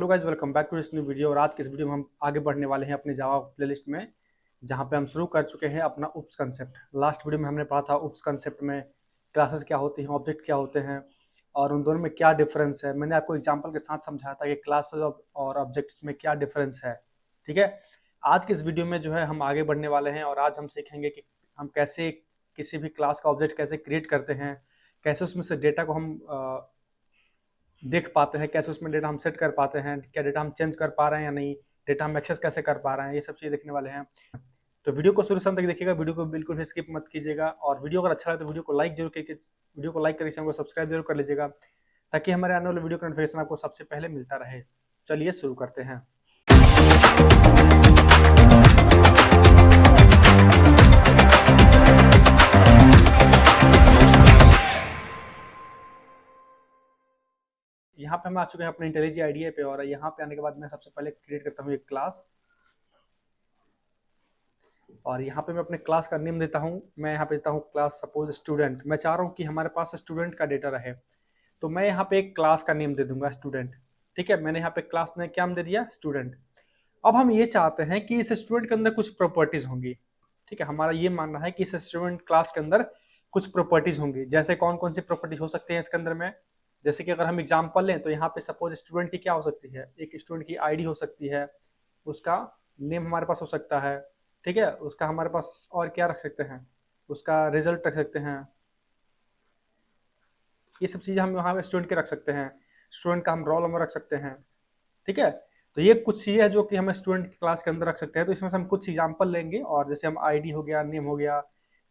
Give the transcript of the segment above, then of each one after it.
Hello guys, welcome back to this new video. और आज के इस वीडियो में हम आगे बढ़ने वाले हैं अपने जावा प्लेलिस्ट में, जहां पे हम शुरू कर चुके हैं अपना उप्स कंसेप्ट। लास्ट वीडियो में हमने पढ़ा था उप्स कंसेप्ट में क्लासेस क्या होती हैं, ऑब्जेक्ट क्या होते हैं और उन दोनों में क्या डिफरेंस है। मैंने आपको एग्जाम्पल के साथ समझाया था कि क्लासेस और ऑब्जेक्ट्स में क्या डिफरेंस है। ठीक है, आज के इस वीडियो में जो है हम आगे बढ़ने वाले हैं और आज हम सीखेंगे कि हम कैसे किसी भी क्लास का ऑब्जेक्ट कैसे क्रिएट करते हैं, कैसे उसमें से डेटा को हम देख पाते हैं, कैसे उसमें डेटा हम सेट कर पाते हैं, क्या डेटा हम चेंज कर पा रहे हैं या नहीं, डेटा हम एक्सेस कैसे कर पा रहे हैं, ये सब चीज़ देखने वाले हैं। तो वीडियो को शुरू से अंत तक देखिएगा, वीडियो को बिल्कुल भी स्किप मत कीजिएगा। और वीडियो अगर अच्छा लगे तो वीडियो को लाइक जरूर करके चैनल को सब्सक्राइब जरूर कर लीजिएगा, ताकि हमारे आने वाले वीडियो का नोटिफिकेशन आपको सबसे पहले मिलता रहे। चलिए शुरू करते हैं। यहाँ पे हम आ चुके हैं अपने इंटेलिजी आईडिया पे, और यहाँ पे आने के बाद मैं सबसे पहले क्रिएट करता हूँ एक क्लास। और यहाँ पे मैं अपने क्लास का नेम देता हूँ। मैं यहाँ पे देता हूँ क्लास सपोज स्टूडेंट। मैं चाह रहा हूँ कि हमारे पास स्टूडेंट का डेटा रहे, तो मैं यहाँ पे एक क्लास का नेम दे दूंगा स्टूडेंट। ठीक है, मैंने यहाँ पे क्लास ने क्या नाम दे दिया, स्टूडेंट। अब हम ये चाहते हैं कि इस स्टूडेंट के अंदर कुछ प्रॉपर्टीज होंगी। ठीक है, हमारा ये मानना है कि इस स्टूडेंट क्लास के अंदर कुछ प्रॉपर्टीज होंगी। जैसे कौन कौन सी प्रॉपर्टीज हो सकती है इसके अंदर में, जैसे कि अगर हम एग्जाम्पल लें तो यहाँ पे सपोज स्टूडेंट की क्या हो सकती है, एक स्टूडेंट की आईडी हो सकती है, उसका नेम हमारे पास हो सकता है। ठीक है, उसका हमारे पास और क्या रख सकते हैं, उसका रिजल्ट रख सकते हैं। ये सब चीज़ें हम यहाँ पे स्टूडेंट के रख सकते हैं। स्टूडेंट का हम रोल नंबर रख सकते हैं। ठीक है, तो ये कुछ चीज़ें हैं जो कि हम स्टूडेंट की क्लास के अंदर रख सकते हैं। तो इसमें से हम कुछ एग्जाम्पल लेंगे, और जैसे हम आईडी हो गया, नेम हो गया,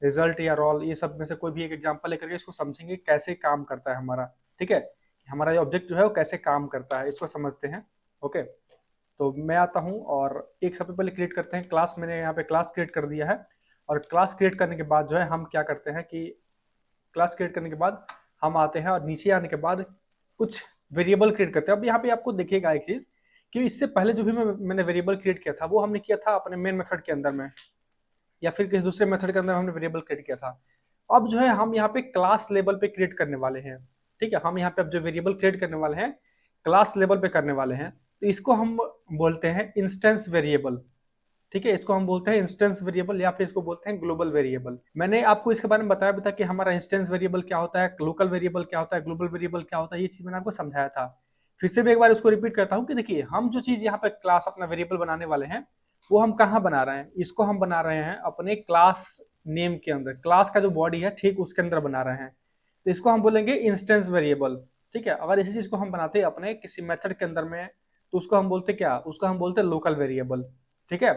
रिजल्ट या रोल, ये सब में से कोई भी एक एग्जाम्पल लेकर के इसको समझेंगे कैसे काम करता है हमारा। ठीक है, हमारा ये ऑब्जेक्ट जो है वो कैसे काम करता है, इसको समझते हैं। ओके, तो मैं आता हूँ और एक सबसे पहले क्रिएट करते हैं क्लास। मैंने यहाँ पे क्लास क्रिएट कर दिया है। और क्लास क्रिएट करने के बाद जो है हम क्या करते हैं कि क्लास क्रिएट करने के बाद हम आते हैं और नीचे आने के बाद कुछ वेरिएबल क्रिएट करते हैं। अब यहाँ पे आपको देखिएगा एक चीज कि इससे पहले जो भी मैंने वेरिएबल क्रिएट किया था वो हमने किया था अपने मेन मेथड के अंदर में, या फिर किसी दूसरे मेथड के अंदर हमने वेरिएबल क्रिएट किया था। अब जो है हम यहाँ पे क्लास लेवल पे क्रिएट करने वाले हैं। ठीक है, हम यहाँ पे अब जो वेरिएबल क्रिएट करने वाले हैं क्लास लेवल पे करने वाले हैं, तो इसको हम बोलते हैं इंस्टेंस वेरिएबल। ठीक है, इसको हम बोलते हैं इंस्टेंस वेरिएबल, या फिर इसको बोलते हैं ग्लोबल वेरिएबल। मैंने आपको इसके बारे में बताया भी था कि हमारा इंस्टेंस वेरिएबल क्या होता है, लोकल वेरिएबल क्या होता है, ग्लोबल वेरिएबल क्या होता है, ये चीज मैंने आपको समझाया था। फिर से भी एक बार इसको रिपीट करता हूँ कि देखिए हम जो चीज यहाँ पे क्लास अपना वेरिएबल बनाने वाले हैं वो हम कहाँ बना रहे हैं, इसको हम बना रहे हैं अपने क्लास नेम के अंदर। क्लास का जो बॉडी है ठीक उसके अंदर बना रहे हैं, तो इसको हम बोलेंगे इंस्टेंस वेरिएबल। ठीक है, अगर इसी चीज को हम बनाते हैं अपने किसी मेथड के अंदर में तो उसको हम बोलते क्या, उसको हम बोलते हैं लोकल वेरिएबल। ठीक है,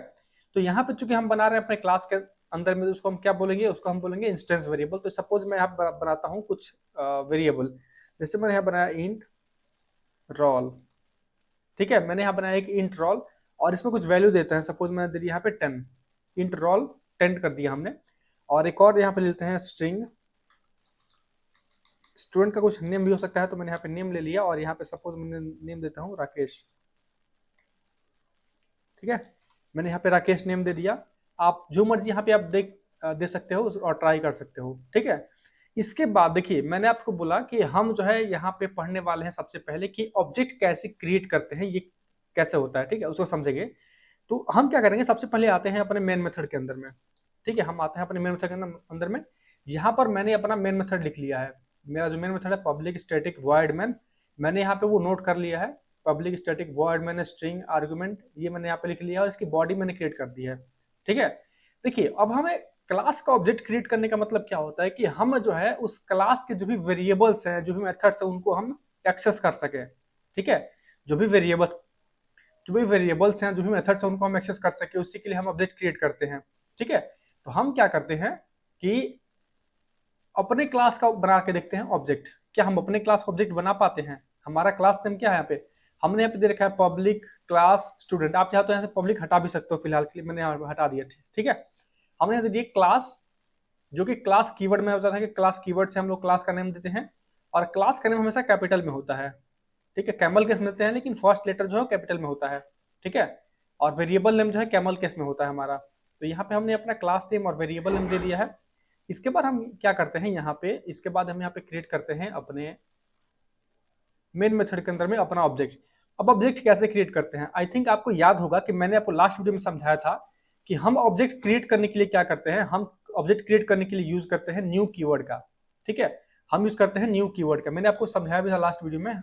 तो यहाँ पे चूंकि हम बना रहे हैं अपने क्लास के अंदर में, उसको हम क्या बोलेंगे, उसको हम बोलेंगे इंस्टेंस वेरिएबल। तो सपोज मैं यहाँ बनाता हूँ कुछ वेरिएबल, जैसे मैंने यहाँ बनाया इंट रोल। ठीक है, मैंने यहाँ बनाया एक इंट रोल और इसमें कुछ वैल्यू देते हैं। सपोज मैंने दे दिया यहाँ पे 10, इंट रोल 10 कर दिया हमने। और एक और यहाँ पे लेते हैं स्ट्रिंग, स्टूडेंट का कुछ नेम भी हो सकता है, तो मैंने यहाँ पे नेम ले लिया और यहाँ पे सपोज मैंने नेम देता हूँ राकेश। ठीक है, मैंने यहाँ पे राकेश नेम दे दिया। आप जो मर्जी यहाँ पे आप दे सकते हो और ट्राई कर सकते हो। ठीक है, इसके बाद देखिए मैंने आपको बोला कि हम जो है यहाँ पे पढ़ने वाले हैं सबसे पहले कि ऑब्जेक्ट कैसे क्रिएट करते हैं, ये कैसे होता है। ठीक है, उसको समझेंगे। तो हम क्या करेंगे, सबसे पहले आते हैं अपने मेन मेथड के अंदर में। ठीक है, हम आते हैं अपने मेन मेथड के अंदर में। यहाँ पर मैंने अपना मेन मेथड लिख लिया है। मेरा जो मेन मेथड है पब्लिक स्टैटिक वॉइड मैन, मैंने यहाँ पे वो नोट कर लिया है। Public static void main string argument, ये मैंने यहाँ पे लिख लिया और इसकी बॉडी मैंने क्रिएट कर दी है। ठीक है, देखिए अब हमें क्लास का ऑब्जेक्ट क्रिएट करने का मतलब क्या होता है कि हम जो है उस क्लास के जो भी वेरिएबल्स हैं, जो भी मेथड्स हैं, उनको हम एक्सेस कर सके। ठीक है, जो भी वेरिएबल्स हैं, जो भी मेथड्स हैं, उनको हम एक्सेस कर सके, उसी के लिए हम ऑब्जेक्ट क्रिएट करते हैं। ठीक है, तो हम क्या करते हैं कि अपने क्लास का बना के देखते हैं ऑब्जेक्ट। क्या हम अपने क्लास का ऑब्जेक्ट बना पाते हैं? हमारा क्लास नेम क्या है यहाँ पे, हमने यहाँ पे दे रखा है पब्लिक क्लास स्टूडेंट। आप चाहो तो यहाँ से पब्लिक हटा भी सकते हो, फिलहाल के लिए मैंने यहाँ हटा दिया। ठीक है, हमने यहाँ दे दिया क्लास, जो कि क्लास कीवर्ड में होता है कि क्लास कीवर्ड से हम लोग क्लास का नेम देते हैं, और क्लास का नेम हमेशा कैपिटल में होता है। ठीक है, कैमल केस में देते हैं लेकिन फर्स्ट लेटर जो है कैपिटल में होता है। ठीक है, और वेरिएबल नेम जो है कैमल केस में होता है हमारा। तो यहाँ पे हमने अपना क्लास नेम और वेरिएबल नेम दे दिया है। इसके बाद हम क्या करते हैं यहाँ पे, इसके बाद हम यहाँ पे क्रिएट करते हैं अपने मेन मेथड के अंदर में अपना ऑब्जेक्ट। अब ऑब्जेक्ट कैसे क्रिएट करते हैं, आई थिंक आपको याद होगा कि मैंने आपको लास्ट वीडियो में समझाया था कि हम ऑब्जेक्ट क्रिएट करने के लिए क्या करते हैं, हम ऑब्जेक्ट क्रिएट करने के लिए यूज करते हैं न्यू कीवर्ड का। ठीक है, हम यूज करते हैं न्यू कीवर्ड का, मैंने आपको समझाया भी था लास्ट वीडियो में।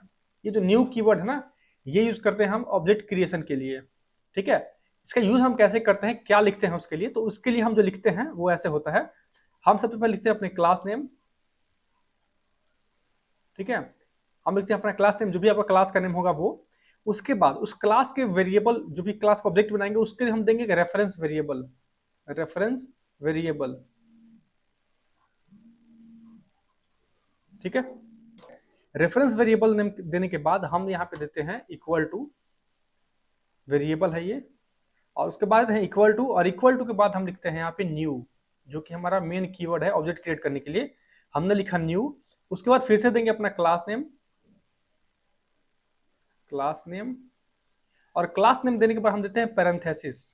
ये जो न्यू कीवर्ड है ना, ये यूज करते हैं हम ऑब्जेक्ट क्रिएशन के लिए। ठीक है, इसका यूज हम कैसे करते हैं, क्या लिखते हैं उसके लिए, तो उसके लिए हम जो लिखते हैं वो ऐसे होता है। हम सबसे पहले लिखते हैं अपने क्लास नेम। ठीक है, हम लिखते हैं अपना क्लास नेम, जो भी आपका क्लास का नेम होगा वो। उसके बाद उस क्लास के वेरिएबल, जो भी क्लास का ऑब्जेक्ट बनाएंगे उसके लिए हम देंगे रेफरेंस वेरिएबल। रेफरेंस वेरिएबल, ठीक है। रेफरेंस वेरिएबल नेम देने के बाद हम यहाँ पे देते हैं इक्वल टू, वेरिएबल है ये, और उसके बाद है इक्वल टू, और इक्वल टू के बाद हम लिखते हैं यहाँ पे न्यू, जो कि हमारा मेन कीवर्ड है ऑब्जेक्ट क्रिएट करने के लिए। हमने लिखा न्यू, उसके बाद फिर से देंगे अपना क्लास नेम, क्लास नेम, और क्लास नेम देने के बाद हम देते हैं पैरेंथेसिस,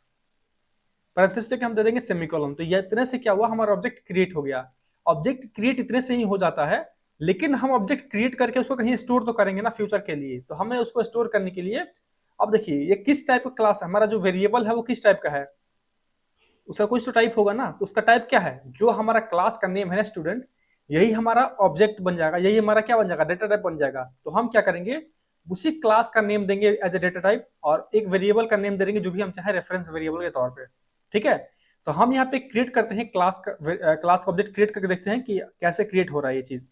पैरेंथेसिस से हम दे देंगे सेमीकोलन। तो ये इतने से क्या हुआ, हमारा ऑब्जेक्ट क्रिएट हो गया। ऑब्जेक्ट क्रिएट इतने से ही हो जाता है, लेकिन हम ऑब्जेक्ट क्रिएट करके उसको कहीं स्टोर तो करेंगे ना फ्यूचर के लिए, तो हमें उसको स्टोर करने के लिए, अब देखिए ये किस टाइप का क्लास है, हमारा जो वेरिएबल है वो किस टाइप का है, उसका कुछ तो टाइप होगा ना, तो उसका टाइप क्या है, जो हमारा क्लास का नेम है स्टूडेंट, यही हमारा ऑब्जेक्ट बन जाएगा, यही हमारा क्या बन जाएगा, डेटा टाइप बन जाएगा। तो हम क्या करेंगे, उसी क्लास का नेम देंगे एज ए डेटा टाइप, और एक वेरिएबल का नेम देंगे जो भी हम चाहे रेफरेंस वेरिएबल के तौर पे। ठीक है, तो हम यहाँ पे क्रिएट करते हैं क्लास का, क्लास का ऑब्जेक्ट क्रिएट करके देखते हैं कि कैसे क्रिएट हो रहा है ये चीज।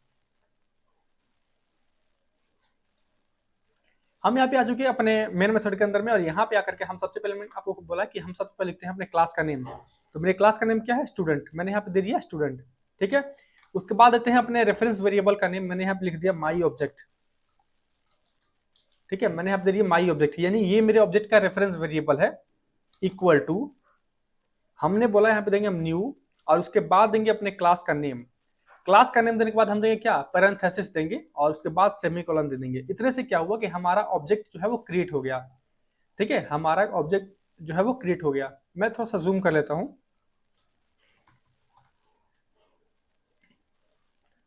हम यहाँ पे आ चुके हैं अपने मेन मेथड के अंदर में, और यहाँ पे आकर के हम सबसे पहले, मैंने आपको बोला कि हम सबसे पहले लिखते हैं अपने क्लास का नेम। तो मेरे क्लास का नेम क्या है, स्टूडेंट, मैंने यहाँ पे दे दिया स्टूडेंट। ठीक है, उसके बाद देते हैं अपने रेफरेंस वेरिएबल का नेम, मैंने यहाँ पे लिख दिया माई ऑब्जेक्ट। ठीक है, मैंने यहाँ पे दे दिया माई ऑब्जेक्ट, यानी ये मेरे ऑब्जेक्ट का रेफरेंस वेरिएबल है। इक्वल टू, हमने बोला यहाँ पे देंगे हम न्यू, और उसके बाद देंगे अपने क्लास का नेम। क्लास का नेम देने के बाद हम देंगे क्या, पैरेंथेसिस देंगे, और उसके बाद सेमीकोलन दे देंगे। इतने से क्या हुआ कि हमारा ऑब्जेक्ट जो है वो क्रिएट हो गया। ठीक है, हमारा ऑब्जेक्ट जो है वो क्रिएट हो गया। मैं थोड़ा सा जूम कर लेता हूं।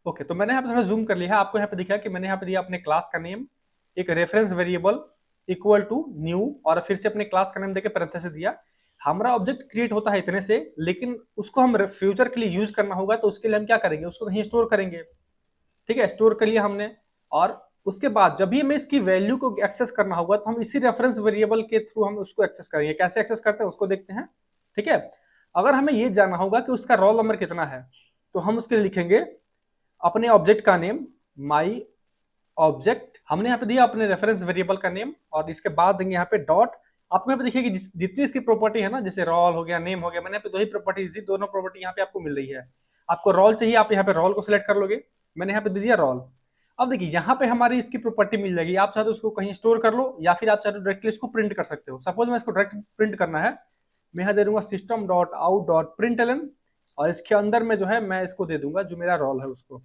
ओके, तो मैंने यहाँ पे थोड़ा जूम कर लिया है, आपको यहाँ पे दिखा कि मैंने यहाँ पे दिया अपने क्लास का नेम, एक reference variable equal to new, और फिर से अपने क्लास का नेम देके पैरेंथेसिस दिया। हमारा ऑब्जेक्ट क्रिएट होता है इतने से, लेकिन उसको हम फ्यूचर के लिए यूज करना होगा, तो उसके लिए हम क्या करेंगे, उसको कहीं स्टोर करेंगे। ठीक है, स्टोर कर लिया हमने, और उसके बाद जब भी हमें इसकी वैल्यू को एक्सेस करना होगा, तो हम इसी रेफरेंस वेरिएबल के थ्रू हम उसको एक्सेस करेंगे। कैसे एक्सेस करते हैं उसको देखते हैं। ठीक है, अगर हमें ये जानना होगा कि उसका रोल नंबर कितना है, तो हम उसके लिए लिखेंगे अपने ऑब्जेक्ट का नेम, माई ऑब्जेक्ट, हमने यहाँ पे दिया अपने रेफरेंस वेरिएबल का नेम, और इसके बाद देंगे यहाँ पे डॉट। आपको यहाँ पे देखिए कि जितनी इसकी प्रॉपर्टी है ना, जैसे रोल हो गया, नेम हो गया, मैंने यहाँ पे दो ही प्रॉपर्टी दी, दोनों प्रॉपर्टी यहाँ पे आपको मिल रही है। आपको रोल चाहिए, आप यहाँ पे रोल को सिलेक्ट कर लोगे, मैंने यहाँ पे दे दिया रोल। अब देखिए यहाँ पे हमारी इसकी प्रॉपर्टी मिल जाएगी, आप चाहे तो उसको कहीं स्टोर कर लो, या फिर आप चाहे तो डायरेक्टली इसको प्रिंट कर सकते हो। सपोज मैं इसको डायरेक्ट प्रिंट करना है, मैं यहाँ दे दूंगा system dot out dot println, और इसके अंदर में जो है मैं इसको दे दूंगा जो मेरा रोल है उसको।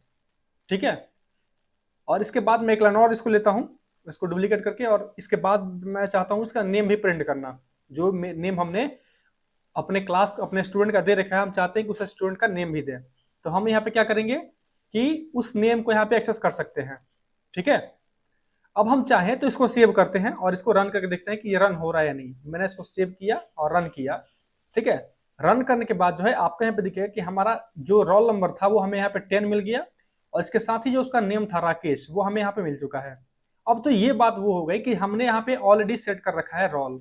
ठीक है, और इसके बाद मैं एक लाइन और इसको लेता हूँ, इसको डुप्लीकेट करके, और इसके बाद मैं चाहता हूँ इसका नेम भी प्रिंट करना, जो नेम हमने अपने क्लास अपने स्टूडेंट का दे रखा है, हम चाहते हैं कि उस स्टूडेंट का नेम भी दें। तो हम यहाँ पे क्या करेंगे कि उस नेम को यहाँ पे एक्सेस कर सकते हैं। ठीक है, अब हम चाहें तो इसको सेव करते हैं और इसको रन करके देखते हैं कि ये रन हो रहा है या नहीं। मैंने इसको सेव किया और रन किया। ठीक है, रन करने के बाद जो है आपको यहाँ पे दिखेगा कि हमारा जो रोल नंबर था वो हमें यहाँ पे 10 मिल गया, और इसके साथ ही जो उसका नेम था राकेश, वो हमें यहाँ पे मिल चुका है। अब तो ये बात वो हो गई कि हमने यहाँ पे ऑलरेडी सेट कर रखा है रोल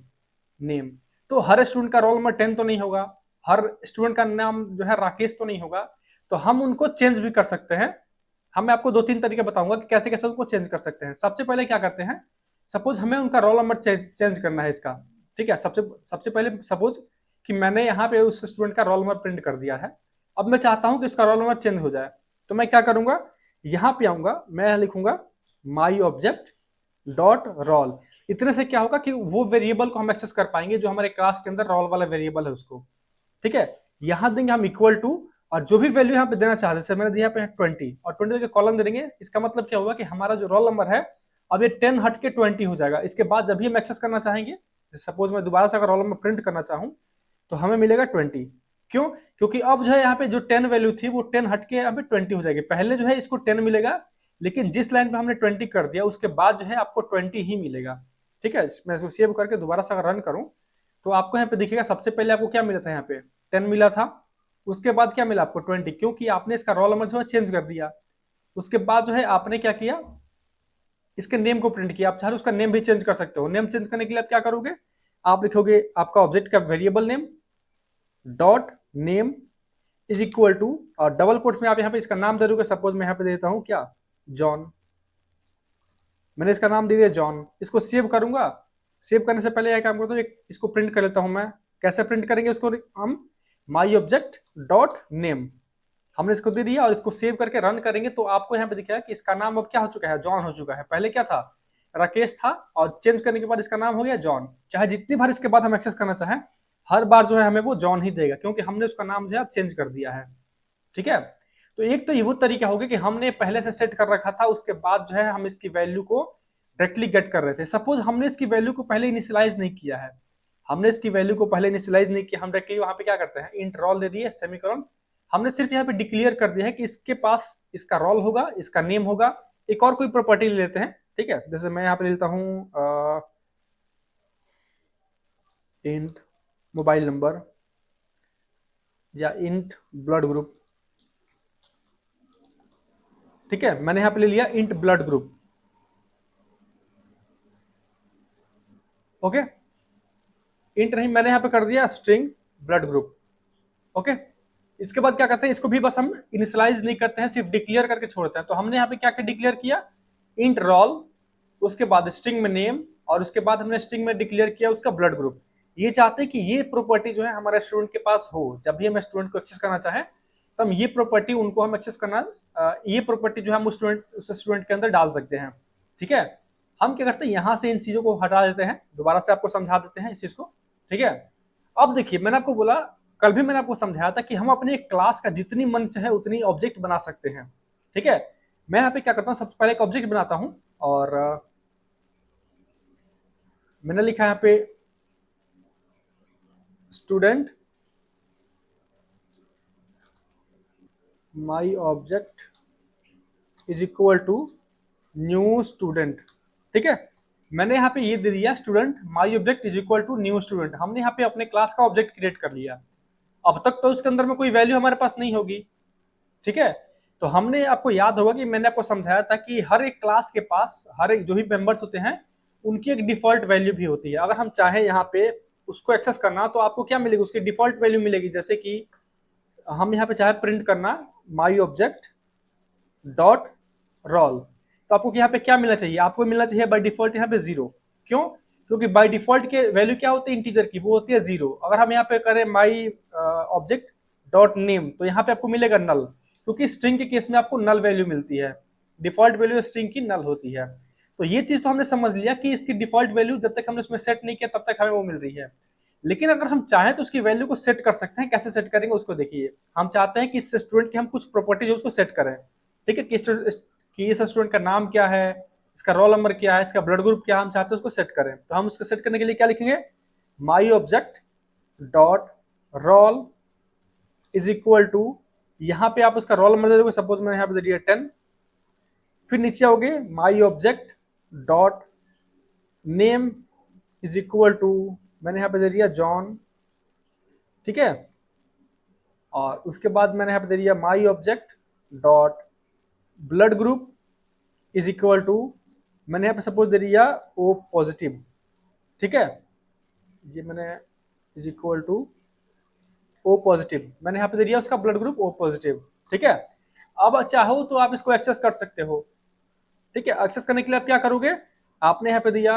नेम, तो हर स्टूडेंट का रोल नंबर 10 तो नहीं होगा, हर स्टूडेंट का नाम जो है राकेश तो नहीं होगा, तो हम उनको चेंज भी कर सकते हैं। हम मैं आपको 2-3 तरीके बताऊंगा कि कैसे कैसे उनको चेंज कर सकते हैं। सबसे पहले क्या करते हैं, सपोज हमें उनका रोल नंबर चेंज करना है इसका। ठीक है, सबसे पहले सपोज कि मैंने यहाँ पे उस स्टूडेंट का रोल नंबर प्रिंट कर दिया है, अब मैं चाहता हूँ कि उसका रोल नंबर चेंज हो जाए, तो मैं क्या करूंगा, यहाँ पे आऊंगा, मैं लिखूंगा माई ऑब्जेक्ट डॉट रोल। इतने से क्या होगा कि वो वेरिएबल को हम एक्सेस कर पाएंगे जो हमारे क्लास के अंदर रोल वाला वेरिएबल है उसको। ठीक है, यहां देंगे हम इक्वल टू, और जो भी वैल्यू यहाँ पे देना चाहते हैं, मैंने दिया पे 20, और 20 के कॉलम दे देंगे। इसका मतलब क्या होगा कि हमारा जो रोल नंबर है अब ये 10 हट के 20 हो जाएगा। इसके बाद जब भी हम एक्सेस करना चाहेंगे, सपोज मैं दोबारा से अगर रोल नंबर प्रिंट करना चाहूँ, तो हमें मिलेगा 20। क्यों, क्योंकि अब जो है यहाँ पे जो 10 वैल्यू थी वो 10 हट के यहाँ पे 20 हो जाएगी। पहले जो है इसको 10 मिलेगा, लेकिन जिस लाइन पे हमने 20 कर दिया उसके बाद जो है आपको 20 ही मिलेगा। ठीक है, मैं इसको सेव करके दोबारा से अगर रन करूं तो आपको यहाँ पे दिखेगा सबसे पहले आपको क्या मिला था, यहाँ पे 10 मिला था। उसके बाद क्या मिला आपको 20, क्योंकि आपने इसका रोल नंबर जो है चेंज कर दिया। उसके बाद जो है आपने क्या किया, इसके नेम को प्रिंट किया। आप चाहे तो उसका नेम भी चेंज कर सकते हो। नेम चेंज करने के लिए आप क्या करोगे, आप लिखोगे आपका ऑब्जेक्ट का variable name dot name is equal to, और डबल कोट्स में आप यहाँ पे इसका नाम दे दोगे। सपोज मैं यहाँ पे देता हूँ क्या, जॉन। मैंने इसका नाम दे दिया जॉन। इसको सेव करूंगा। सेव करने से पहले यह काम करता हूँ, इसको प्रिंट कर लेता हूँ मैं। कैसे प्रिंट करेंगे उसको हम, माई ऑब्जेक्ट डॉट नेम हमने इसको दे दिया, और इसको सेव करके रन करेंगे तो आपको यहाँ पे दिखेगा कि इसका नाम अब क्या हो चुका है, जॉन हो चुका है। पहले क्या था, राकेश था, और चेंज करने के बाद इसका नाम हो गया जॉन। चाहे जितनी बार इसके बाद हम एक्सेस करना चाहें, हर बार जो है हमें वो जॉन ही देगा, क्योंकि हमने उसका नाम जो है चेंज कर दिया है। ठीक है, तो एक तो ये वो तरीका होगा कि हमने पहले से सेट कर रखा था, उसके बाद जो है हम इसकी वैल्यू को डायरेक्टली गेट कर रहे थे। सपोज हमने इसकी वैल्यू को पहले इनिशियलाइज नहीं किया है, हमने इसकी वैल्यू को पहले इनिशियलाइज नहीं किया, हम डायरेक्टली वहां पे क्या करते हैं, इंट रोल दे दिए सेमीकोलन। हमने सिर्फ यहाँ पे डिक्लेयर कर दिया है कि इसके पास इसका रोल होगा, इसका नेम होगा। एक और कोई प्रॉपर्टी ले लेते हैं, ठीक है, जैसे मैं यहाँ पे ले लेता हूँ इंट मोबाइल नंबर या इंट ब्लड ग्रुप। ठीक है, मैंने यहाँ पे ले लिया int blood group. Okay, int नहीं, मैंने यहाँ पे कर दिया स्ट्रिंग ब्लड ग्रुप। ओके, इसके बाद क्या करते हैं, इसको भी बस हम इनिशियलाइज नहीं करते हैं, सिर्फ डिक्लेयर करके छोड़ते हैं। तो हमने यहाँ पे क्या क्या डिक्लेयर किया, इंट रोल, उसके बाद स्ट्रिंग में नेम, और उसके बाद हमने स्ट्रिंग में डिक्लेयर किया उसका ब्लड ग्रुप। ये चाहते हैं कि ये प्रॉपर्टी जो है हमारे स्टूडेंट के पास हो, जब भी हम स्टूडेंट को एक्सेस करना चाहें तो हम ये प्रॉपर्टी उनको हम एक्सेस करना, ये प्रॉपर्टी जो है हम उस स्टूडेंट के अंदर डाल सकते हैं। ठीक है, हम क्या करते हैं, यहाँ से इन चीजों को हटा देते हैं, दोबारा से आपको समझा देते हैं इस चीज को। ठीक है, अब देखिए, मैंने आपको बोला, कल भी मैंने आपको समझाया था कि हम अपने क्लास का जितनी मन चाहे उतनी ऑब्जेक्ट बना सकते हैं। ठीक है, मैं यहाँ पे क्या करता हूँ, सबसे पहले एक ऑब्जेक्ट बनाता हूँ, और मैंने लिखा यहाँ पे student my object is equal to new student. ठीक है, मैंने यहाँ पे ये दे दिया student my object is equal to new student. हमने यहाँ पे अपने क्लास का ऑब्जेक्ट क्रिएट कर लिया। अब तक तो उसके अंदर में कोई वैल्यू हमारे पास नहीं होगी। ठीक है, तो हमने, आपको याद होगा कि मैंने आपको समझाया था कि हर एक क्लास के पास, हर एक जो भी मेंबर्स होते हैं, उनकी एक डिफॉल्ट वैल्यू भी होती है। अगर हम चाहें यहाँ पे उसको एक्सेस करना, तो आपको क्या मिलेगी, उसकी डिफॉल्ट वैल्यू मिलेगी। जैसे कि हम यहाँ पे चाहे प्रिंट करना माई ऑब्जेक्ट डॉट रोल, तो आपको यहाँ पे क्या मिलना चाहिए, आपको मिलना चाहिए बाय डिफॉल्ट यहाँ पे 0। क्यों, क्योंकि बाय डिफॉल्ट के वैल्यू क्या होती है, इंटीजर की, वो होती है 0। अगर हम यहाँ पे करें माई ऑब्जेक्ट डॉट नेम, तो यहाँ पे आपको मिलेगा नल, क्योंकि स्ट्रिंग के केस में आपको नल वैल्यू मिलती है। डिफॉल्ट वैल्यू स्ट्रिंग की नल होती है। तो ये चीज तो हमने समझ लिया कि इसकी डिफॉल्ट वैल्यू जब तक हमने उसमें सेट नहीं किया तब तक हमें वो मिल रही है। लेकिन अगर हम चाहें तो उसकी वैल्यू को सेट कर सकते हैं। कैसे सेट करेंगे उसको देखिए। हम चाहते हैं कि इस स्टूडेंट की हम कुछ प्रॉपर्टी जो उसको सेट करें। ठीक है, कि इस स्टूडेंट का नाम क्या है, इसका रोल नंबर क्या है, इसका ब्लड ग्रुप क्या है, हम चाहते हैं उसको सेट करें। तो हम उसको सेट करने के लिए क्या लिखेंगे, my object dot roll is equal to, यहाँ पे आप उसका रोल नंबर दे दोगे। सपोज मैंने यहाँ पे दे दिया 10। फिर नीचे आओगे, my object dot name is equal to, मैंने यहाँ पे दे दिया जॉन। ठीक है, और उसके बाद मैंने यहाँ पे दे दिया my object dot blood group is equal to, मैंने यहाँ पे सपोज दे दिया ओ पॉजिटिव। ठीक है, ये मैंने is equal to O positive, मैंने यहाँ पे दे दिया उसका ब्लड ग्रुप ओ पॉजिटिव। ठीक है, अब चाहो तो आप इसको एक्सेस कर सकते हो। ठीक है, एक्सेस करने के लिए आप क्या करोगे, आपने यहाँ पे दिया,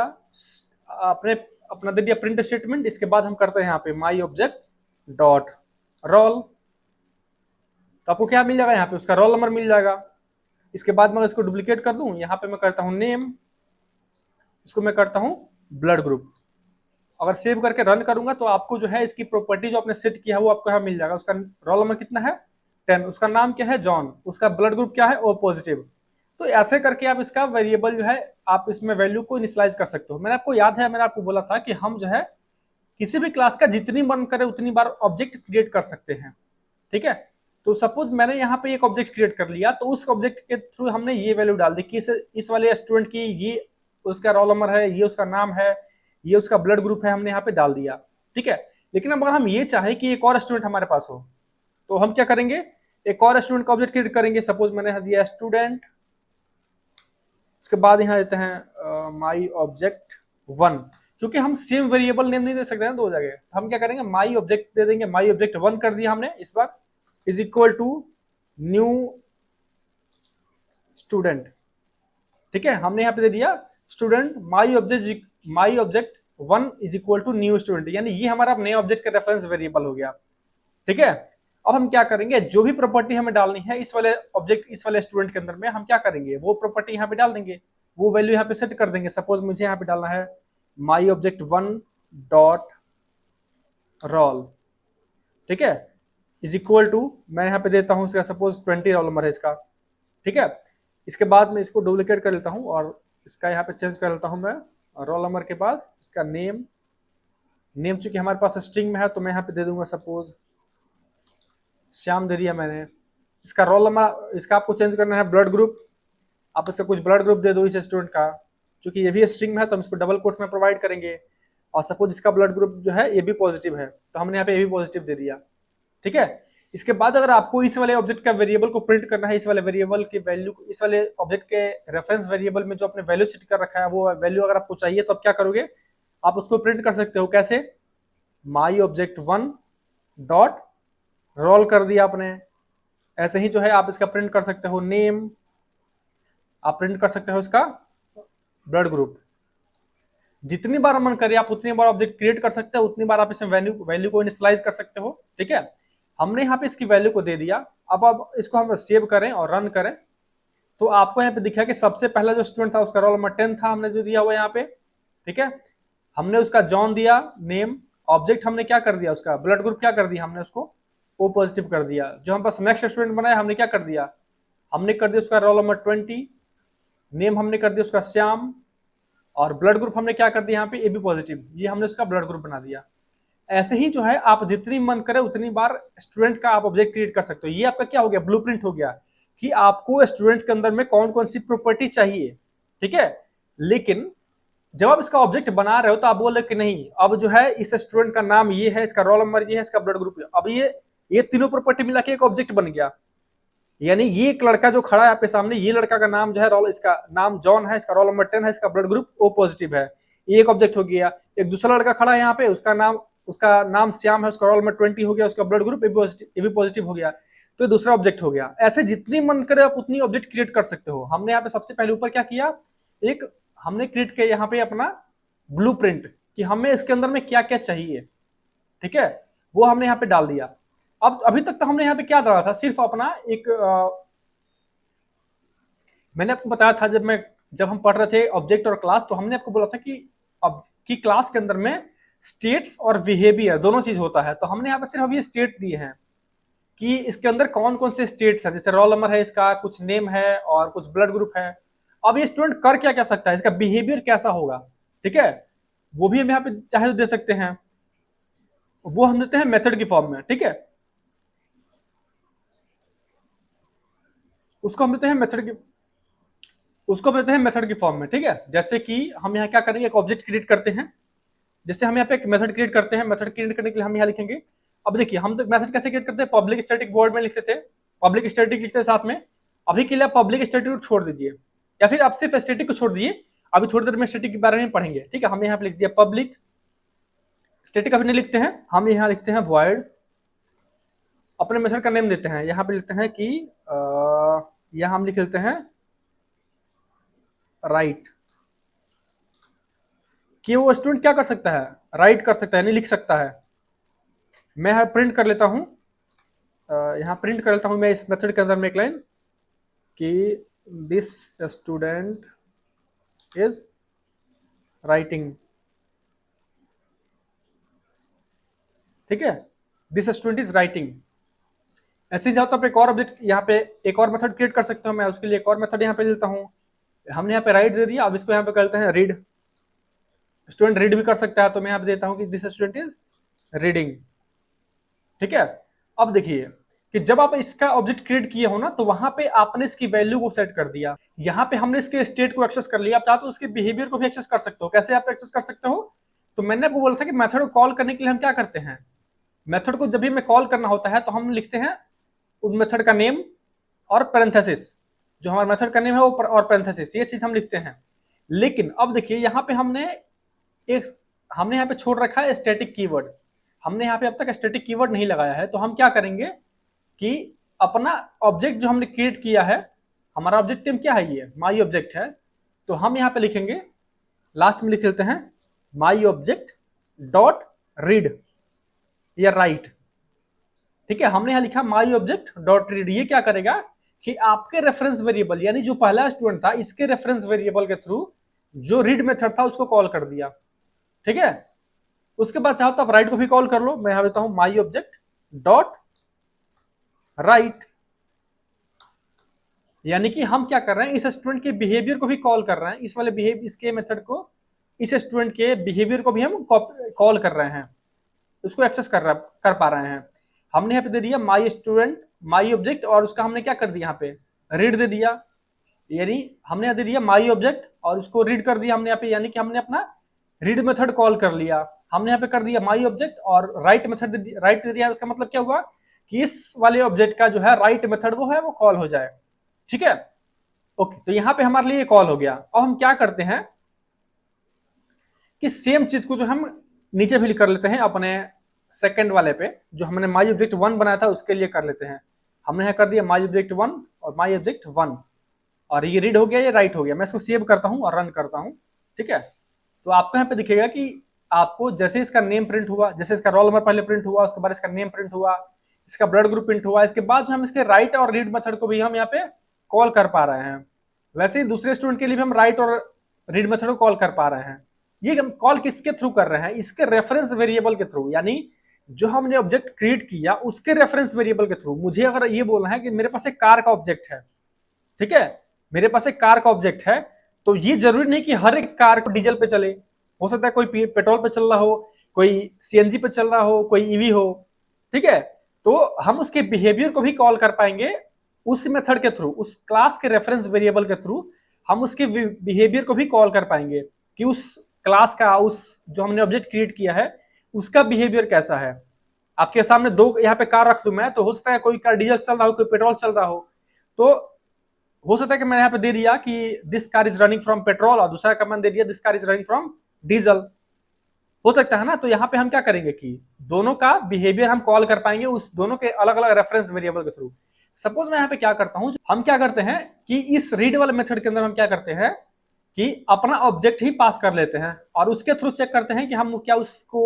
आपने अपना दे दिया प्रिंट स्टेटमेंट। इसके बाद हम करते हैं यहाँ पे माई ऑब्जेक्ट डॉट रोल, तो आपको क्या मिल जाएगा, यहाँ पे उसका रोल नंबर मिल जाएगा। इसके बाद मैं इसको डुप्लीकेट कर दूं, यहाँ पे मैं करता हूँ नेम, इसको मैं करता हूँ ब्लड ग्रुप। अगर सेव करके रन करूंगा तो आपको जो है इसकी प्रॉपर्टी जो आपने सेट किया है वो आपको यहाँ मिल जाएगा। उसका रोल नंबर कितना है, 10, उसका नाम क्या है, जॉन, उसका ब्लड ग्रुप क्या है, ओ पॉजिटिव। तो ऐसे करके आप इसका वेरिएबल जो है आप इसमें वैल्यू को इनिशियलाइज कर सकते हो। मैंने आपको याद है, मैंने आपको बोला था कि हम जो है किसी भी क्लास का जितनी मन करे उतनी बार ऑब्जेक्ट क्रिएट कर सकते हैं। ठीक है, तो सपोज मैंने यहाँ पे एक ऑब्जेक्ट क्रिएट कर लिया, तो उस ऑब्जेक्ट के थ्रू हमने ये वैल्यू डाल दी कि इस वाले स्टूडेंट की ये उसका रोल नंबर है, ये उसका नाम है, ये उसका ब्लड ग्रुप है, हमने यहाँ पे डाल दिया। ठीक है, लेकिन अब अगर हम ये चाहें कि एक और स्टूडेंट हमारे पास हो, तो हम क्या करेंगे, एक और स्टूडेंट का ऑब्जेक्ट क्रिएट करेंगे। सपोज मैंने यहाँ दिया स्टूडेंट, उसके बाद यहाँ देते हैं माई ऑब्जेक्ट 1। क्योंकि हम सेम वेरिएबल नेम नहीं दे सकते हैं दो जगह, हम क्या करेंगे, माई ऑब्जेक्ट दे देंगे, माई ऑब्जेक्ट 1 कर दिया हमने इस बार, is equal to new student. ठीक है, हमने यहाँ पे दे दिया student, my object 1 is equal to new student, यानी ये हमारा नए ऑब्जेक्ट का रेफरेंस वेरिएबल हो गया। ठीक है, अब हम क्या करेंगे, जो भी प्रॉपर्टी हमें डालनी है इस वाले ऑब्जेक्ट, इस वाले स्टूडेंट के अंदर में, हम क्या करेंगे, वो प्रॉपर्टी यहाँ पे डाल देंगे, वो वैल्यू यहाँ पे सेट कर देंगे। सपोज मुझे यहाँ पे डालना है माई ऑब्जेक्ट 1 डॉट रोल, ठीक है, इज इक्वल टू, मैं यहाँ पे देता हूँ इसका सपोज 20 रोल नंबर है इसका। ठीक है, इसके बाद मैं इसको डुप्लीकेट कर लेता हूँ और इसका यहाँ पे चेंज कर लेता हूँ मैं, रोल नंबर के बाद इसका नेम, नेम चूंकि हमारे पास स्ट्रिंग में है तो मैं यहाँ पे दे दूंगा सपोज श्याम दे दिया मैंने। इसका रोल नंबर, इसका आपको चेंज करना है ब्लड ग्रुप, आप इसका कुछ ब्लड ग्रुप दे दो इस स्टूडेंट का, क्योंकि ये भी स्ट्रिंग में है तो हम इसको डबल कोट्स में प्रोवाइड करेंगे। और सपोज इसका ब्लड ग्रुप जो है ये भी पॉजिटिव है, तो हमने यहाँ पे ये भी पॉजिटिव दे दिया। ठीक है, इसके बाद अगर आपको इस वाले ऑब्जेक्ट का वेरिएबल को प्रिंट करना है, इस वाले वेरिएबल की वैल्यू, इस वाले ऑब्जेक्ट के रेफरेंस वेरिएबल में जो आपने वैल्यू सेट कर रखा है वो वैल्यू अगर आपको चाहिए तो आप क्या करोगे, आप उसको प्रिंट कर सकते हो। कैसे, माई ऑब्जेक्ट 1 डॉट रोल कर दिया आपने, ऐसे ही जो है आप इसका प्रिंट कर सकते हो नेम, आप प्रिंट कर सकते हो इसका ब्लड ग्रुप। जितनी बार मन करे आप उतनी बार ऑब्जेक्ट क्रिएट कर सकते हो, उतनी बार आप इसमें वैल्यू को इनिशियलाइज कर सकते हो। ठीक है, हमने यहाँ पे इसकी वैल्यू को दे दिया। अब इसको हम सेव करें और रन करें तो आपको यहाँ पे दिखा कि सबसे पहला जो स्टूडेंट था उसका रोल नंबर 10 था, हमने जो दिया हुआ यहाँ पे। ठीक है, हमने उसका जॉन दिया नेम, ऑब्जेक्ट हमने क्या कर दिया, उसका ब्लड ग्रुप क्या कर दिया, हमने उसको ओ पॉजिटिव कर दिया। जो हम पास नेक्स्ट स्टूडेंट बनाया हमने क्या कर दिया, हमने कर दिया उसका रोल नंबर 20, नेम हमने कर दिया उसका श्याम, और ब्लड ग्रुप हमने क्या कर दिया यहाँ पे ए बी पॉजिटिव, ये हमने उसका ब्लड ग्रुप बना दिया। ऐसे ही जो है आप जितनी मन करे उतनी बार स्टूडेंट का आप ऑब्जेक्ट क्रिएट कर सकते हो। ये आपका क्या हो गया, ब्लूप्रिंट हो गया कि आपको स्टूडेंट के अंदर में कौन कौन सी प्रॉपर्टी चाहिए। ठीक है, लेकिन जब आप इसका ऑब्जेक्ट बना रहे हो तो आप बोल रहे कि नहीं, अब जो है इस स्टूडेंट का नाम ये है, इसका रोल नंबर ये है, इसका ब्लड ग्रुप, अब ये तीनों प्रॉपर्टी मिला के एक ऑब्जेक्ट बन गया। यानी ये एक लड़का जो खड़ा है आपके सामने, ये लड़का का नाम जो है रोल, इसका नाम जॉन है, इसका रोल नंबर 10 है, इसका ब्लड ग्रुप ओ पॉजिटिव है, ये एक ऑब्जेक्ट हो गया। एक दूसरा लड़का खड़ा है यहाँ पे, उसका नाम श्याम है, उसका रोल नंबर 20 हो गया, उसका blood group A B positive हो गया, तो दूसरा ऑब्जेक्ट हो गया। ऐसे जितनी मन करे आप उतनी ऑब्जेक्ट क्रिएट कर सकते हो। हमने यहाँ पे सबसे पहले ऊपर क्या किया, एक हमने क्रिएट किया यहाँ पे अपना ब्लूप्रिंट कि हमें इसके अंदर में क्या क्या चाहिए। ठीक है, वो हमने यहाँ पे डाल दिया। अब अभी तक तो हमने यहाँ पे क्या डाला था, सिर्फ अपना एक मैंने आपको बताया था जब हम पढ़ रहे थे ऑब्जेक्ट और क्लास, तो हमने आपको बोला था कि क्लास के अंदर में स्टेट्स और बिहेवियर दोनों चीज होता है। तो हमने यहाँ पे सिर्फ अभी स्टेट दिए हैं कि इसके अंदर कौन कौन से स्टेट्स हैं, जैसे रोल नंबर है इसका, कुछ नेम है और कुछ ब्लड ग्रुप है। अब ये स्टूडेंट कर क्या क्या सकता है, इसका बिहेवियर कैसा होगा, ठीक है, वो भी हम यहाँ पे चाहे तो दे सकते हैं, वो हम देते हैं मेथड की फॉर्म में। ठीक है, उसको हम देते हैं मेथड की फॉर्म में। ठीक है, जैसे कि हम यहाँ क्या करेंगे, एक ऑब्जेक्ट क्रिएट करते हैं, जैसे हम यहाँ पे एक मेथड क्रिएट करते हैं। मेथड क्रिएट करने के लिए हम यहाँ लिखेंगे, अब देखिए हम तो मेथड कैसे क्रिएट करते हैं, पब्लिक स्टैटिक वॉइड में लिखते थे, पब्लिक स्टैटिक लिखते हैं साथ में। अभी के लिए आप पब्लिक स्टैटिक को छोड़ दीजिए, या फिर आप सिर्फ स्टैटिक को छोड़ दीजिए, अभी थोड़ी देर में स्टैटिक के बारे में पढ़ेंगे। ठीक है, हमने यहाँ पे लिख दिया पब्लिक स्टैटिक, अभी नहीं लिखते हैं, हम यहाँ लिखते हैं वॉइड, अपने मेथड का नेम देते हैं, यहाँ पे लिखते हैं कि यहाँ हम लिख लेते हैं राइट, कि वो स्टूडेंट क्या कर सकता है, राइट कर सकता है, नहीं लिख सकता है। मैं यहाँ प्रिंट कर लेता हूँ, यहाँ प्रिंट कर लेता हूँ मैं इस मेथड के अंदर में एक लाइन कि दिस स्टूडेंट इज राइटिंग। ठीक है, दिस स्टूडेंट इज राइटिंग। ऐसे ही जाओ तो आप एक और ऑब्जेक्ट यहाँ पे एक और मेथड क्रिएट कर सकते हो। मैं उसके लिए एक और मेथड यहाँ पे लेता हूँ, हमने यहाँ पे राइट दे दिया, अब इसको यहाँ पे करते हैं रीड। स्टूडेंट रीड भी कर सकता है, तो मैं यहाँ पे देता हूँ कि दिस स्टूडेंट इज रीडिंग। ठीक है, अब देखिए कि जब आप इसका ऑब्जेक्ट क्रिएट किए हो ना, तो वहां पे आपने इसकी वैल्यू को सेट कर दिया। यहाँ पे हमने इसके स्टेट को एक्सेस कर लिया। आप चाहते हो उसके बिहेवियर को भी एक्सेस कर सकते हो। कैसे आप एक्सेस कर सकते हो? तो मैंने आपको बोला था कि मेथड को कॉल करने के लिए हम क्या करते हैं, मेथड को जब भी हमें कॉल करना होता है तो हम लिखते हैं उस मेथड का नेम और पैरेंथेसिस, जो हमारा मेथड का नेम है वो और पैरेंथेसिस, ये चीज हम लिखते हैं। लेकिन अब देखिए यहाँ पे हमने यहाँ पे छोड़ रखा है स्टैटिक कीवर्ड। हमने यहाँ पे अब तक स्टैटिक कीवर्ड नहीं लगाया है। तो हम क्या करेंगे कि अपना ऑब्जेक्ट जो हमने क्रिएट किया है, हमारा ऑब्जेक्ट नेम क्या है, ये माई ऑब्जेक्ट है। तो हम यहाँ पे लिखेंगे, लास्ट में लिख लेते हैं माई ऑब्जेक्ट डॉट रीड या राइट। ठीक है, हमने यहां लिखा माई ऑब्जेक्ट डॉट रीड। ये क्या करेगा कि आपके रेफरेंस वेरिएबल, यानी जो पहला स्टूडेंट था इसके रेफरेंस वेरिएबल के थ्रू जो रीड मेथड था उसको कॉल कर दिया। ठीक है, उसके बाद चाहो तो आप राइट को भी कॉल कर लो। मैं यहां देता हूं माई ऑब्जेक्ट डॉट राइट, यानी कि हम क्या कर रहे हैं, इस स्टूडेंट के बिहेवियर को भी कॉल कर रहे हैं। इस वाले बिहेवियर, इसके मेथड को, इस स्टूडेंट के बिहेवियर को भी हम कॉल कर रहे हैं, उसको एक्सेस कर पा रहे हैं। हमने यहाँ पे दे दिया माई स्टूडेंट माई ऑब्जेक्ट, और उसका हमने क्या कर दिया यहाँ पे रीड दे दिया। यानी हमने यहाँ दे दिया माई ऑब्जेक्ट और उसको रीड कर दिया हमने यहाँ पे, यानी कि हमने अपना रीड मेथड कॉल कर लिया। हमने यहाँ पे कर दिया माई ऑब्जेक्ट और राइट मेथड राइट दे दिया। इसका मतलब क्या हुआ कि इस वाले ऑब्जेक्ट का जो है राइट मेथड वो है वो कॉल हो जाए। ठीक है, ओके। तो यहाँ पे हमारे लिए कॉल हो गया। अब हम क्या करते हैं कि सेम चीज को जो हम नीचे भी कर लेते हैं अपने सेकंड वाले पे, जो हमने माई ऑब्जेक्ट 1 बनाया था उसके लिए कर लेते हैं। हमने यहाँ कर दिया माई ऑब्जेक्ट 1 और माई ऑब्जेक्ट 1, और ये रीड हो गया, ये राइट हो गया। मैं इसको सेव करता हूँ और रन करता हूँ। ठीक है, तो आपको यहाँ पे दिखेगा कि आपको जैसे इसका नेम प्रिंट हुआ, जैसे इसका रोल नंबर पहले प्रिंट हुआ, उसके बाद इसका नेम प्रिंट हुआ, इसका ब्लड ग्रुप प्रिंट हुआ, इसके बाद जो हम इसके राइट और रीड मेथड को भी हम यहाँ पे कॉल कर पा रहे हैं। वैसे ही दूसरे स्टूडेंट के लिए भी हम राइट और रीड मेथड को कॉल कर पा रहे हैं। ये हम कॉल किसके थ्रू कर रहे हैं, इसके रेफरेंस वेरिएबल के थ्रू, यानी जो हमने ऑब्जेक्ट क्रिएट किया उसके रेफरेंस वेरिएबल के थ्रू। मुझे अगर ये बोलना है कि मेरे पास एक कार का ऑब्जेक्ट है, ठीक है, मेरे पास एक कार का ऑब्जेक्ट है, तो ये जरूरी नहीं कि हर एक कार को डीजल पे चले। हो सकता है कोई पेट्रोल पे चल रहा हो, कोई सीएनजी पे चल रहा हो, कोई ईवी हो। ठीक है, तो हम उसके बिहेवियर को भी कॉल कर पाएंगे उस मेथड के थ्रू, उस क्लास के रेफरेंस वेरिएबल के थ्रू हम उसके बिहेवियर को भी कॉल कर पाएंगे कि उस क्लास का, उस जो हमने ऑब्जेक्ट क्रिएट किया है उसका बिहेवियर कैसा है। आपके सामने दो यहाँ पे कार रख दूं मैं, तो हो सकता है कोई कार डीजल चल रहा हो, कोई पेट्रोल चल रहा हो। तो हो सकता है कि मैंने यहाँ पे दे दिया कि this car is running from petrol, और दूसरा का मैंने दे दिया this car is running from diesel. हो सकता है ना। तो यहाँ पे हम क्या करेंगे कि दोनों का बिहेवियर हम कॉल कर पाएंगे उस दोनों के अलग अलग रेफरेंस वेरिएबल के थ्रू। सपोज मैं यहाँ पे क्या करता हूँ, हम क्या करते हैं कि इस रीड वाले मेथड के अंदर हम क्या करते हैं कि अपना ऑब्जेक्ट ही पास कर लेते हैं और उसके थ्रू चेक करते हैं कि हम क्या उसको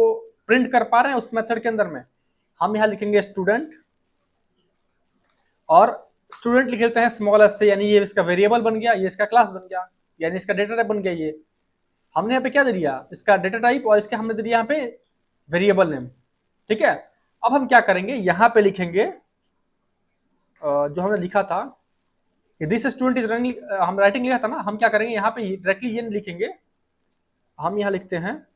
प्रिंट कर पा रहे हैं उस मेथड के अंदर में। हम यहाँ लिखेंगे स्टूडेंट, और स्टूडेंट लिख लेते हैं स्मॉल एस से, यानी ये इसका वेरिएबल बन गया, ये इसका क्लास बन गया, यानी इसका डेटा टाइप बन गया। ये हमने यहाँ पे क्या दे दिया, इसका डेटा टाइप, और इसके हमने दे दिया यहाँ पे वेरिएबल नेम। ठीक है, अब हम क्या करेंगे, यहाँ पे लिखेंगे जो हमने लिखा था कि दिस स्टूडेंट इज रनिंग, हम राइटिंग लिखा था ना, हम क्या करेंगे यहाँ पे डायरेक्टली ये लिखेंगे। हम यहाँ लिखते हैं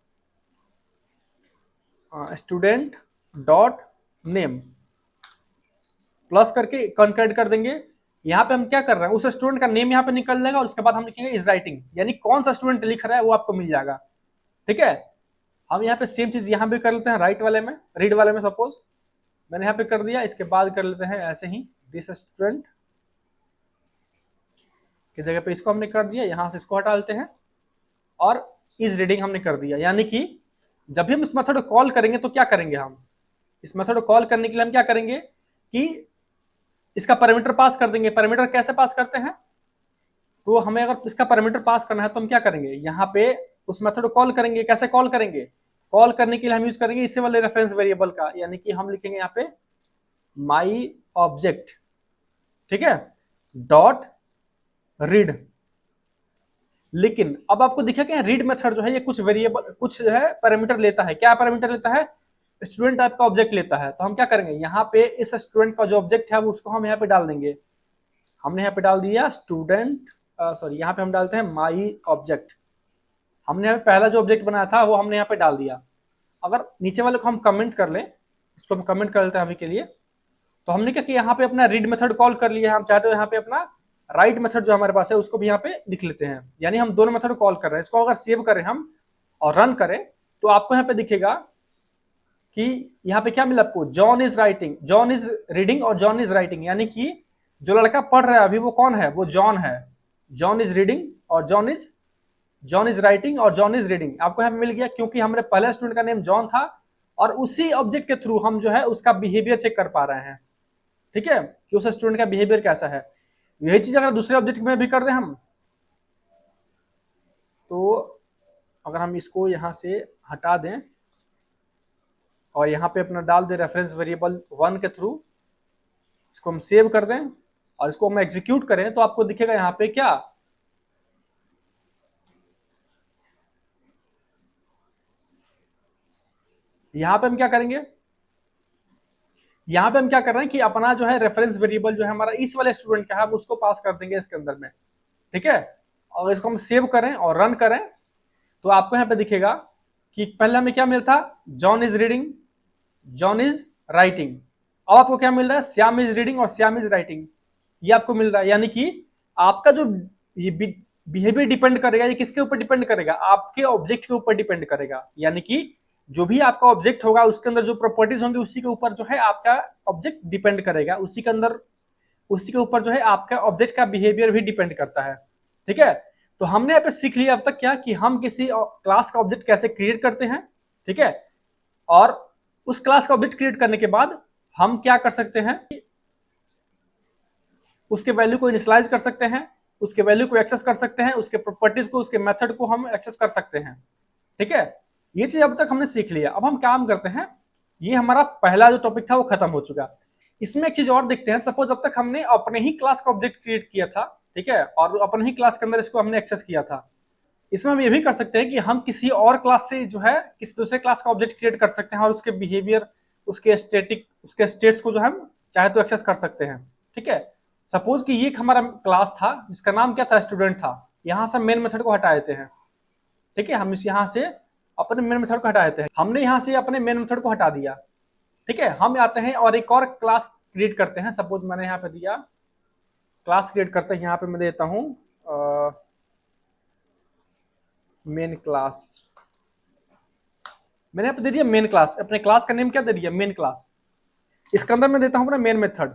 स्टूडेंट डॉट नेम प्लस करके कॉन्कैट कर देंगे। यहाँ पे हम क्या कर रहे हैं, उस स्टूडेंट का नेम यहाँ पे निकल जाएगा और उसके बाद हम लिखेंगे इज राइटिंग, यानी कौन सा स्टूडेंट लिख रहा है वो आपको मिल जाएगा। ठीक है, हम यहाँ पे सेम चीज यहाँ पे कर लेते हैं राइट वाले में, रीड वाले में। सपोज मैंने यहाँ पे कर दिया, इसके बाद कर लेते हैं ऐसे ही दिस स्टूडेंट की जगह पे इसको हमने कर दिया, यहाँ से इसको हटा लेते हैं और इज रीडिंग हमने कर दिया। यानी कि जब भी हम इस मेथड को कॉल करेंगे तो क्या करेंगे, हम इस मेथड को कॉल करने के लिए हम क्या करेंगे कि इसका पैरामीटर पास कर देंगे। पैरामीटर कैसे पास करते हैं, तो हमें अगर इसका पैरामीटर पास करना है तो हम क्या करेंगे, यहाँ पे उस मेथड को कॉल करेंगे। कैसे कॉल करेंगे, कॉल करने के लिए हम यूज करेंगे इसी वाले रेफरेंस वेरिएबल का, यानी कि हम लिखेंगे यहाँ पे माई ऑब्जेक्ट, ठीक है, डॉट रीड। लेकिन अब आपको दिखा कि रीड मेथड जो है ये कुछ वेरिएबल, कुछ जो है पैरामीटर लेता है। क्या पैरामीटर लेता है, स्टूडेंट टाइप का ऑब्जेक्ट लेता है। तो हम क्या करेंगे, यहाँ पे इस स्टूडेंट का जो ऑब्जेक्ट है उसको हम यहाँ पे डाल देंगे। हमने यहाँ पे डाल दिया स्टूडेंट, सॉरी यहाँ पे हम डालते हैं माई ऑब्जेक्ट। हमने यहाँ पे पहला जो ऑब्जेक्ट बनाया था वो हमने यहाँ पे डाल दिया। अगर नीचे वाले को हम कमेंट कर लें, इसको हम कमेंट कर लेते हैं अभी के लिए, तो हमने क्या किया, यहाँ पे अपना रीड मेथड कॉल कर लिया है, हम चाहते हो यहाँ पे अपना राइट मेथड जो हमारे पास है उसको भी यहाँ पे लिख लेते हैं, यानी हम दोनों मेथड कॉल कर रहे हैं। इसको अगर सेव करें हम और रन करें तो आपको यहाँ पे दिखेगा कि यहाँ पे क्या मिला आपको, John is writing, John is reading और जॉन इज राइटिंग, यानी कि जो लड़का पढ़ रहा है अभी वो कौन है, वो जॉन है। जॉन इज रीडिंग और जॉन इज राइटिंग और जॉन इज रीडिंग आपको यहाँ पे मिल गया, क्योंकि हमारे पहले स्टूडेंट का नेम जॉन था और उसी ऑब्जेक्ट के थ्रू हम जो है उसका बिहेवियर चेक कर पा रहे हैं। ठीक है, कि उस स्टूडेंट का बिहेवियर कैसा है। यही चीज अगर दूसरे ऑब्जेक्ट में भी कर दें हम, तो अगर हम इसको यहां से हटा दें और यहाँ पे अपना डाल दें रेफरेंस वेरिएबल 1 के थ्रू, इसको हम सेव कर दें और इसको हम एग्जीक्यूट करें, तो आपको दिखेगा यहाँ पे क्या, यहाँ पे हम क्या करेंगे, यहाँ पे हम क्या कर रहे हैं कि अपना जो है रेफरेंस वेरिएबल जो है हमारा इस वाले स्टूडेंट का है, हम उसको पास कर देंगे इसके अंदर में। ठीक है, और इसको हम सेव करें और रन करें तो आपको यहाँ पे दिखेगा कि पहले हमें क्या मिलता, John is reading, John is writing. अब आपको क्या मिल रहा है, श्याम इज रीडिंग और श्याम इज राइटिंग, ये आपको मिल रहा है। यानी कि आपका जो ये बिहेवियर डिपेंड करेगा, ये किसके ऊपर डिपेंड करेगा, आपके ऑब्जेक्ट के ऊपर डिपेंड करेगा। यानी कि जो भी आपका ऑब्जेक्ट होगा उसके अंदर जो प्रॉपर्टीज होंगी उसी के ऊपर जो है आपका ऑब्जेक्ट डिपेंड करेगा, उसी के अंदर उसी के ऊपर जो है आपका ऑब्जेक्ट का बिहेवियर भी डिपेंड करता है। ठीक है, तो हमने यहाँ पे सीख लिया अब तक क्या, कि हम किसी क्लास का ऑब्जेक्ट कैसे क्रिएट करते हैं। ठीक है, और उस क्लास का ऑब्जेक्ट क्रिएट करने के बाद हम क्या कर सकते हैं, उसके वैल्यू को इनिशियलाइज कर सकते हैं, उसके वैल्यू को एक्सेस कर सकते हैं, उसके प्रॉपर्टीज को, उसके मेथड को हम एक्सेस कर सकते हैं। ठीक है, ये चीज अब तक हमने सीख लिया। अब हम काम करते हैं, ये हमारा पहला जो टॉपिक था वो खत्म हो चुका। इसमें एक चीज और देखते हैं, सपोज अब तक हमने अपने ही क्लास का ऑब्जेक्ट क्रिएट किया था, ठीक है, और अपने ही क्लास के अंदर इसको हमने एक्सेस किया था। इसमें हम ये भी कर सकते हैं कि हम किसी और क्लास से जो है किसी दूसरे क्लास का ऑब्जेक्ट क्रिएट कर सकते हैं और उसके बिहेवियर, उसके स्टेटिक, उसके स्टेट्स को जो हम चाहे तो एक्सेस कर सकते हैं। ठीक है, सपोज कि ये हमारा क्लास था जिसका नाम क्या था, स्टूडेंट था। यहां से मेन मेथड को हटा देते हैं। ठीक है, हम इस यहां से अपने मेन मेथड को हटा देते हैं। हमने यहां से अपने मेन मेथड को हटा दिया। ठीक है, हम आते हैं और एक और क्लास क्रिएट करते हैं। सपोज मैंने यहाँ पे दिया क्लास क्रिएट करते हैं, यहाँ पे मैं देता हूं मेन क्लास। मैंने यहाँ पे दे दिया मेन क्लास, अपने क्लास का नेम क्या दे दिया, मेन क्लास। इसके अंदर मैं देता हूं अपना मेन मेथड।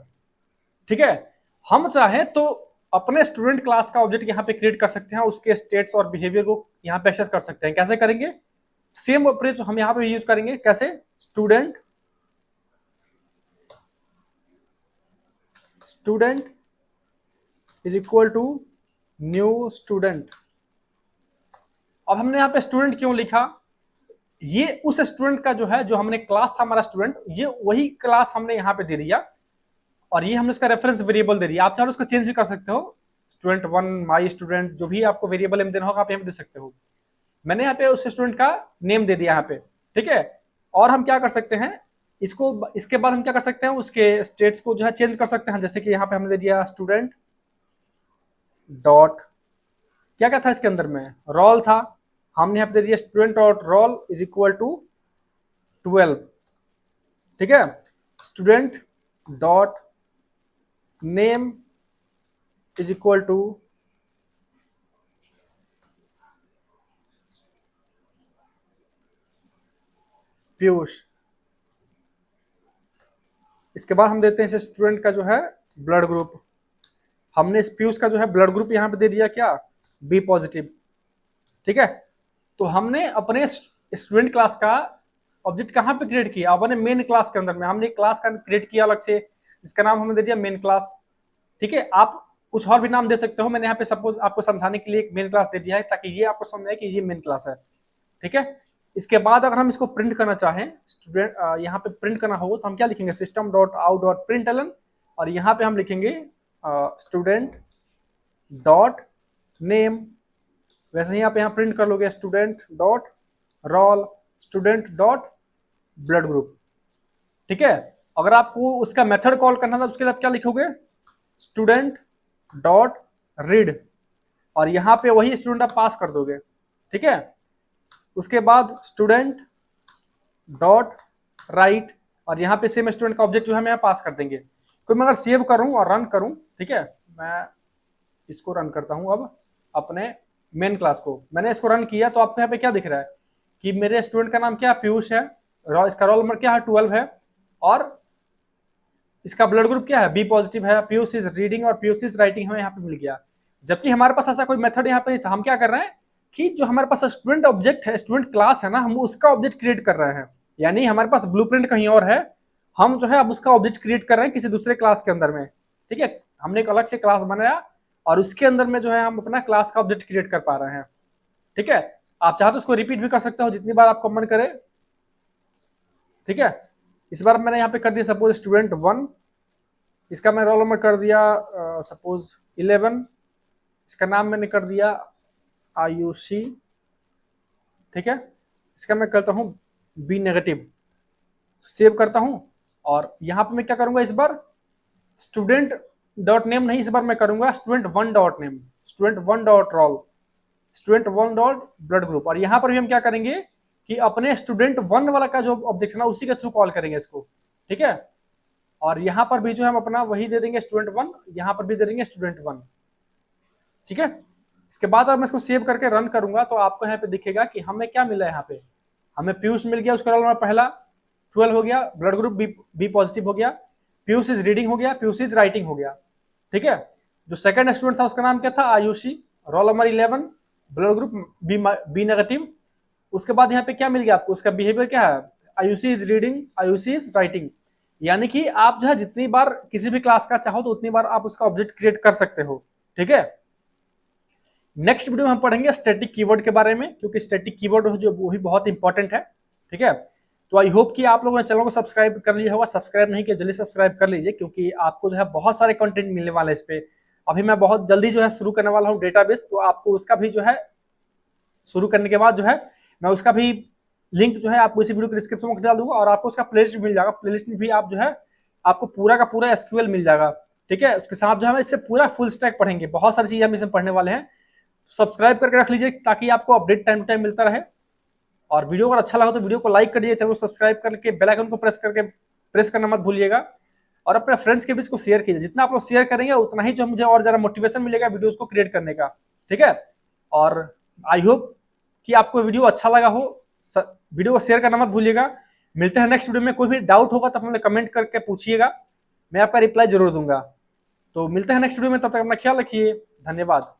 ठीक है, हम चाहे तो अपने स्टूडेंट क्लास का ऑब्जेक्ट यहाँ पे क्रिएट कर सकते हैं, उसके स्टेट्स और बिहेवियर को यहाँ पे एक्सेस कर सकते हैं। कैसे करेंगे, सेम अप्रोच हम यहाँ पे यूज करेंगे। कैसे, student is equal to new student. अब हमने यहाँ पे स्टूडेंट क्यों लिखा, ये उस स्टूडेंट का जो है, जो हमने क्लास था हमारा स्टूडेंट, ये वही क्लास हमने यहाँ पे दे दिया और ये हमने उसका रेफरेंस वेरिएबल दे दिया। आप चाहे उसको चेंज भी कर सकते हो, स्टूडेंट 1 माई स्टूडेंट, जो भी आपको वेरिएबल नेम देना होगा आप यहाँ पे दे सकते हो। मैंने यहाँ पे उस स्टूडेंट का नेम दे दिया यहाँ पे। ठीक है, और हम क्या कर सकते हैं, इसको इसके बाद हम क्या कर सकते हैं, उसके स्टेट्स को जो है चेंज कर सकते हैं। जैसे कि यहाँ पे हमने दे दिया स्टूडेंट डॉट, क्या क्या था इसके अंदर में, रोल था। हमने यहाँ पे दे दिया student dot roll is equal to 12। ठीक है, student dot name is equal to Piyush. इसके बाद हम देते हैं इसे स्टूडेंट का जो है ब्लड ग्रुप। हमने इस पीयूष का जो है ब्लड ग्रुप यहाँ पे दे दिया क्या, बी पॉजिटिव। ठीक है, तो हमने अपने स्टूडेंट क्लास का ऑब्जेक्ट कहाँ पे क्रिएट किया, अपने मेन क्लास के अंदर में। हमने क्लास का क्रिएट किया अलग से, जिसका नाम हमने दे दिया मेन क्लास। ठीक है, आप कुछ और भी नाम दे सकते हो। मैंने यहाँ पे सपोज आपको समझाने के लिए एक मेन क्लास दे दिया है, ताकि ये आपको समझ आए कि ये मेन क्लास है। ठीक है, इसके बाद अगर हम इसको प्रिंट करना चाहें, स्टूडेंट यहाँ पे प्रिंट करना हो तो हम क्या लिखेंगे, system dot out dot println, और यहाँ पे हम लिखेंगे स्टूडेंट डॉट नेम। वैसे ही आप यहाँ प्रिंट कर लोगे student dot role, student dot blood group. ठीक है, अगर आपको उसका मेथड कॉल करना था उसके लिए आप क्या लिखोगे, स्टूडेंट डॉट रीड, और यहाँ पे वही स्टूडेंट आप पास कर दोगे। ठीक है, उसके बाद स्टूडेंट डॉट राइट, और यहाँ पे सेम स्टूडेंट का ऑब्जेक्ट जो है हम यहाँ पास कर देंगे। तो मैं अगर सेव करूं और रन करूं, ठीक है, मैं इसको रन करता हूं अब अपने मेन क्लास को। मैंने इसको रन किया तो आपको यहाँ पे क्या दिख रहा है कि मेरे स्टूडेंट का नाम क्या है, पीयूष है, इसका रोल नंबर क्या है, 12 है, और इसका ब्लड ग्रुप क्या है, बी पॉजिटिव है, पीयूष इज रीडिंग और पीयूष इज राइटिंग हमें यहाँ पे मिल गया। जबकि हमारे पास ऐसा कोई मेथड यहाँ पे नहीं था। हम क्या कर रहे हैं कि जो हमारे पास स्टूडेंट ऑब्जेक्ट है, स्टूडेंट क्लास है ना, हम उसका ऑब्जेक्ट क्रिएट कर रहे हैं। यानी हमारे पास ब्लूप्रिंट कहीं और है, हम जो है अब उसका ऑब्जेक्ट क्रिएट कर रहे हैं किसी दूसरे क्लास के अंदर में। ठीक है, हमने एक अलग से क्लास बनाया और उसके अंदर में जो है हम अपना क्लास का ऑब्जेक्ट क्रिएट कर पा रहे हैं। ठीक है, आप चाहे तो उसको रिपीट भी कर सकते हो जितनी बार आपको मन करे। ठीक है, इस बार मैंने यहाँ पे कर दिया सपोज स्टूडेंट 1, इसका मैं रोल नंबर कर दिया सपोज 11, इसका नाम मैंने कर दिया आयुषी। ठीक है, इसका मैं करता हूँ बी नेगेटिव, सेव करता हूँ और यहाँ पे मैं क्या करूंगा, इस बार स्टूडेंट डॉट नेम नहीं, इस बार मैं करूंगा student 1 dot name, student 1 dot roll, student 1 dot blood group. और यहाँ पर भी हम क्या करेंगे कि अपने स्टूडेंट 1 वाला का जो ऑब्जेक्ट है ना उसी के थ्रू कॉल करेंगे इसको। ठीक है, और यहाँ पर भी जो है हम अपना वही दे देंगे स्टूडेंट 1, यहाँ पर भी दे देंगे स्टूडेंट 1। ठीक है, इसके बाद अगर मैं इसको सेव करके रन करूंगा तो आपको यहाँ पे दिखेगा कि हमें क्या मिला है। यहाँ पे हमें पीयूष मिल गया, उसका रोल नंबर पहला 12 हो गया, ब्लड ग्रुप बी पॉजिटिव हो गया, पीयूष इज रीडिंग हो गया, पीयूष इज राइटिंग हो गया। ठीक है, जो सेकंड स्टूडेंट था उसका नाम क्या था, Ayushi, roll number 11, blood group B negative. उसके बाद यहाँ पे क्या मिल गया आपको, उसका बिहेवियर क्या है, Ayushi is reading, Ayushi is writing. यानी कि आप जो है जितनी बार किसी भी क्लास का चाहो तो उतनी बार आप उसका ऑब्जेक्ट क्रिएट कर सकते हो। ठीक है, नेक्स्ट वीडियो में हम पढ़ेंगे स्टैटिक कीवर्ड के बारे में, क्योंकि स्टैटिक कीवर्ड जो वो भी बहुत इंपॉर्टेंट है। ठीक है, तो आई होप कि आप लोगों ने चैनल को सब्सक्राइब कर लिया होगा। सब्सक्राइब नहीं किया जल्दी सब्सक्राइब कर लीजिए, क्योंकि आपको जो है बहुत सारे कंटेंट मिलने वाले हैं इस पे। अभी मैं बहुत जल्दी जो है शुरू करने वाला हूँ डेटाबेस, तो आपको उसका भी जो है शुरू करने के बाद जो है मैं उसका भी लिंक जो है आपको इसी वीडियो के डिस्क्रिप्शन में डाल दूंगा, और आपको उसका प्लेलिस्ट मिल जाएगा। प्लेलिस्ट में भी आप जो है आपको पूरा का पूरा एसक्यूएल मिल जाएगा। ठीक है, उसके साथ जो है इससे पूरा फुल स्टैक पढ़ेंगे, बहुत सारी चीजें हम इसमें पढ़ने वाले हैं। सब्सक्राइब करके रख लीजिए ताकि आपको अपडेट टाइम टू टाइम मिलता रहे। और वीडियो अगर अच्छा लगा तो वीडियो को लाइक करिए, चैनल को सब्सक्राइब करके बेल आइकन को प्रेस करना मत भूलिएगा, और अपने फ्रेंड्स के बीच को शेयर कीजिए। जितना आप लोग शेयर करेंगे उतना ही जो मुझे और ज्यादा मोटिवेशन मिलेगा वीडियोस को क्रिएट करने का। ठीक है, और आई होप कि आपको वीडियो अच्छा लगा हो। वीडियो को शेयर करना मत भूलिएगा। मिलते हैं नेक्स्ट वीडियो में। कोई भी डाउट होगा तो हमें कमेंट करके पूछिएगा, मैं आपका रिप्लाई जरूर दूंगा। तो मिलते हैं नेक्स्ट वीडियो में, तब तक अपना ख्याल रखिए। धन्यवाद।